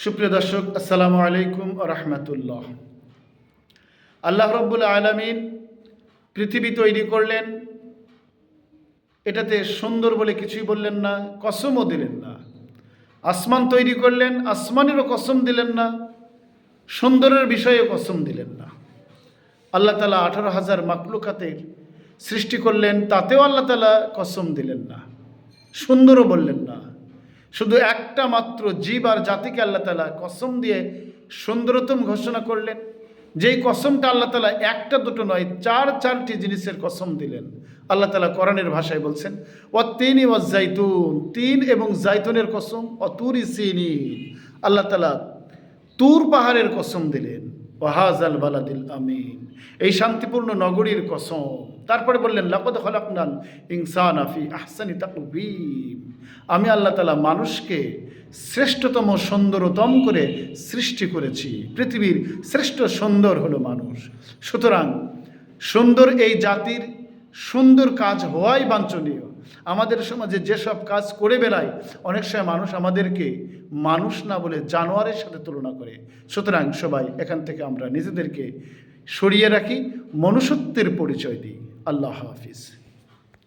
সুপ্রিয় দর্শক, আসসালামু আলাইকুম ওয়া রাহমাতুল্লাহ। আল্লাহ রাব্বুল আলামিন পৃথিবী তৈরি করলেন, এটাতে সুন্দর বলে কিছুই বললেন না, কসমও দিলেন না। আসমান তৈরি করলেন, আসমানেরও কসম দিলেন না, সুন্দরের বিষয়েও কসম দিলেন না। আল্লাহ তাআলা 18,000 মাখলুকাতের সৃষ্টি করলেন, তাতেও আল্লাহ তাআলা কসম দিলেন না, সুন্দরও বললেন না। শুধু একটা মাত্র জীব আর জাতিকে আল্লাহ তাআলা কসম দিয়ে সুন্দরতম ঘোষণা করলেন। যেই কসমটা আল্লাহ তাআলা একটা দুটো নয়, চারটি জিনিসের কসম দিলেন। আল্লাহ তাআলা কোরআনের ভাষায় বলছেন, ওয়াত-তিনি ওয়াজ-জাইতুন, তিন এবং জাইতুনের কসম, অতুরি সিনিন। আল্লাহ তাআলা তুর পাহাড়ের কসম দিলেন, ওয়াহাজাল বালাদিল আমিন, এই শান্তিপূর্ণ নগরীর কসম। তারপরে বললেন, লাকাদ খালাকনাল ইনসানা ফি আহসানি তাকওয়িম, আমি আল্লাহ তাআলা মানুষকে শ্রেষ্ঠতম সুন্দরতম করে সৃষ্টি করেছি। পৃথিবীর শ্রেষ্ঠ সুন্দর হলো মানুষ। সুতরাং সুন্দর এই জাতির সুন্দর কাজ হওয়াই বাঞ্ছনীয়। আমাদের সমাজে যেসব কাজ করে বেড়ায়, অনেক সময় মানুষ আমাদেরকে মানুষ না বলে জানোয়ারের সাথে তুলনা করে। সুতরাং সবাই এখান থেকে আমরা নিজেদেরকে সরিয়ে রাখি, মনুষ্যত্বের পরিচয় দিই। আল্লাহ হাফিজ।